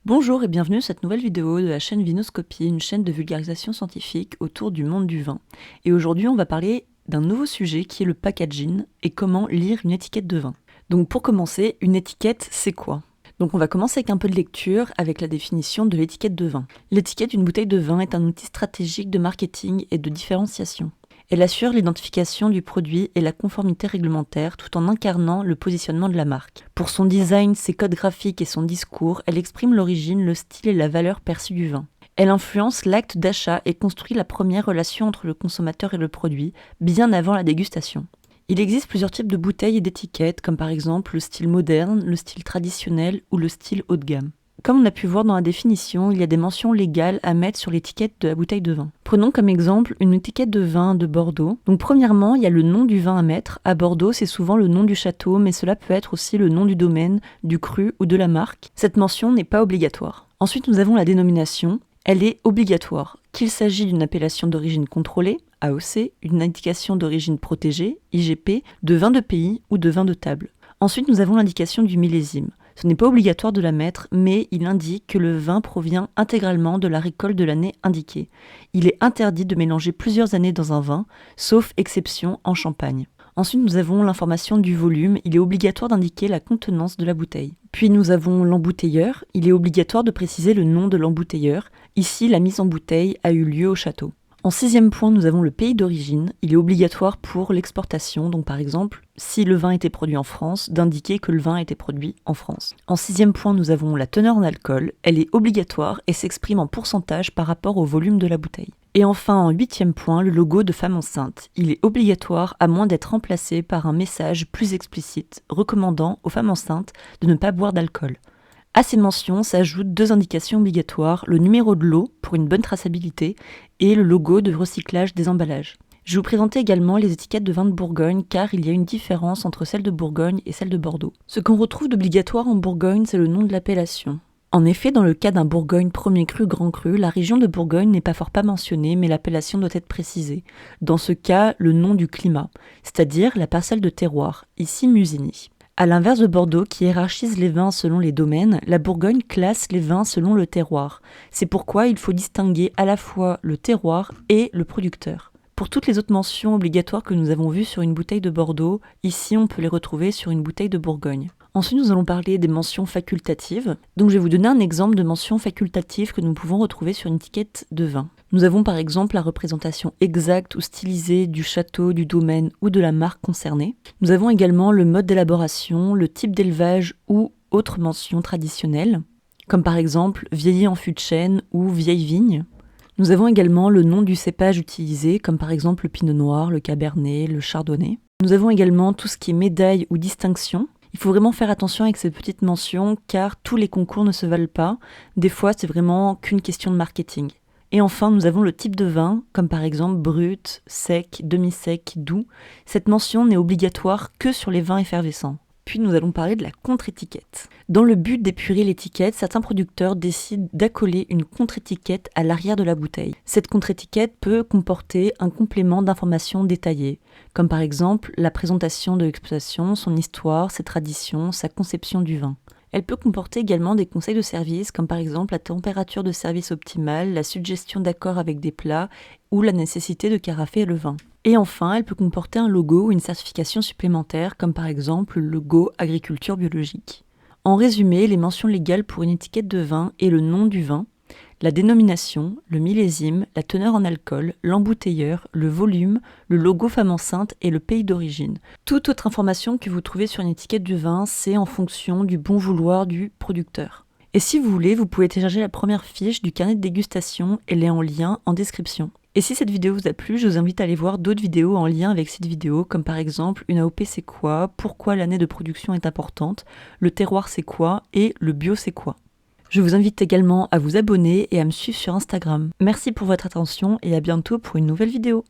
Bonjour et bienvenue sur cette nouvelle vidéo de la chaîne Vinoscopie, une chaîne de vulgarisation scientifique autour du monde du vin. Et aujourd'hui on va parler d'un nouveau sujet qui est le packaging et comment lire une étiquette de vin. Donc pour commencer, une étiquette c'est quoi ? Donc on va commencer avec un peu de lecture avec la définition de l'étiquette de vin. L'étiquette d'une bouteille de vin est un outil stratégique de marketing et de différenciation. Elle assure l'identification du produit et la conformité réglementaire tout en incarnant le positionnement de la marque. Pour son design, ses codes graphiques et son discours, elle exprime l'origine, le style et la valeur perçue du vin. Elle influence l'acte d'achat et construit la première relation entre le consommateur et le produit, bien avant la dégustation. Il existe plusieurs types de bouteilles et d'étiquettes, comme par exemple le style moderne, le style traditionnel ou le style haut de gamme. Comme on a pu voir dans la définition, il y a des mentions légales à mettre sur l'étiquette de la bouteille de vin. Prenons comme exemple une étiquette de vin de Bordeaux. Donc premièrement, il y a le nom du vin à mettre. À Bordeaux, c'est souvent le nom du château, mais cela peut être aussi le nom du domaine, du cru ou de la marque. Cette mention n'est pas obligatoire. Ensuite, nous avons la dénomination. Elle est obligatoire, qu'il s'agit d'une appellation d'origine contrôlée, AOC, une indication d'origine protégée, IGP, de vin de pays ou de vin de table. Ensuite, nous avons l'indication du millésime. Ce n'est pas obligatoire de la mettre, mais il indique que le vin provient intégralement de la récolte de l'année indiquée. Il est interdit de mélanger plusieurs années dans un vin, sauf exception en champagne. Ensuite, nous avons l'information du volume. Il est obligatoire d'indiquer la contenance de la bouteille. Puis nous avons l'embouteilleur. Il est obligatoire de préciser le nom de l'embouteilleur. Ici, la mise en bouteille a eu lieu au château. En sixième point, nous avons le pays d'origine. Il est obligatoire pour l'exportation, donc par exemple, si le vin était produit en France, d'indiquer que le vin a été produit en France. En sixième point, nous avons la teneur en alcool. Elle est obligatoire et s'exprime en pourcentage par rapport au volume de la bouteille. Et enfin, en huitième point, le logo de femme enceinte. Il est obligatoire à moins d'être remplacé par un message plus explicite recommandant aux femmes enceintes de ne pas boire d'alcool. À ces mentions s'ajoutent deux indications obligatoires, le numéro de lot pour une bonne traçabilité et le logo de recyclage des emballages. Je vais vous présenter également les étiquettes de vin de Bourgogne car il y a une différence entre celle de Bourgogne et celle de Bordeaux. Ce qu'on retrouve d'obligatoire en Bourgogne, c'est le nom de l'appellation. En effet, dans le cas d'un Bourgogne premier cru, grand cru, la région de Bourgogne n'est pas mentionnée, mais l'appellation doit être précisée. Dans ce cas, le nom du climat, c'est-à-dire la parcelle de terroir, ici Musigny. À l'inverse de Bordeaux, qui hiérarchise les vins selon les domaines, la Bourgogne classe les vins selon le terroir. C'est pourquoi il faut distinguer à la fois le terroir et le producteur. Pour toutes les autres mentions obligatoires que nous avons vues sur une bouteille de Bordeaux, ici on peut les retrouver sur une bouteille de Bourgogne. Ensuite, nous allons parler des mentions facultatives. Donc je vais vous donner un exemple de mention facultative que nous pouvons retrouver sur une étiquette de vin. Nous avons par exemple la représentation exacte ou stylisée du château, du domaine ou de la marque concernée. Nous avons également le mode d'élaboration, le type d'élevage ou autres mentions traditionnelles, comme par exemple vieilli en fût de chêne ou vieille vigne. Nous avons également le nom du cépage utilisé, comme par exemple le pinot noir, le cabernet, le chardonnay. Nous avons également tout ce qui est médaille ou distinction. Il faut vraiment faire attention avec ces petites mentions car tous les concours ne se valent pas. Des fois, c'est vraiment qu'une question de marketing. Et enfin, nous avons le type de vin, comme par exemple brut, sec, demi-sec, doux. Cette mention n'est obligatoire que sur les vins effervescents. Puis nous allons parler de la contre-étiquette. Dans le but d'épurer l'étiquette, certains producteurs décident d'accoler une contre-étiquette à l'arrière de la bouteille. Cette contre-étiquette peut comporter un complément d'informations détaillées, comme par exemple la présentation de l'exploitation, son histoire, ses traditions, sa conception du vin. Elle peut comporter également des conseils de service, comme par exemple la température de service optimale, la suggestion d'accord avec des plats ou la nécessité de carafer le vin. Et enfin, elle peut comporter un logo ou une certification supplémentaire, comme par exemple le logo agriculture biologique. En résumé, les mentions légales pour une étiquette de vin est le nom du vin, la dénomination, le millésime, la teneur en alcool, l'embouteilleur, le volume, le logo femme enceinte et le pays d'origine. Toute autre information que vous trouvez sur une étiquette du vin, c'est en fonction du bon vouloir du producteur. Et si vous voulez, vous pouvez télécharger la première fiche du carnet de dégustation, elle est en lien en description. Et si cette vidéo vous a plu, je vous invite à aller voir d'autres vidéos en lien avec cette vidéo, comme par exemple une AOP c'est quoi, pourquoi l'année de production est importante, le terroir c'est quoi et le bio c'est quoi. Je vous invite également à vous abonner et à me suivre sur Instagram. Merci pour votre attention et à bientôt pour une nouvelle vidéo.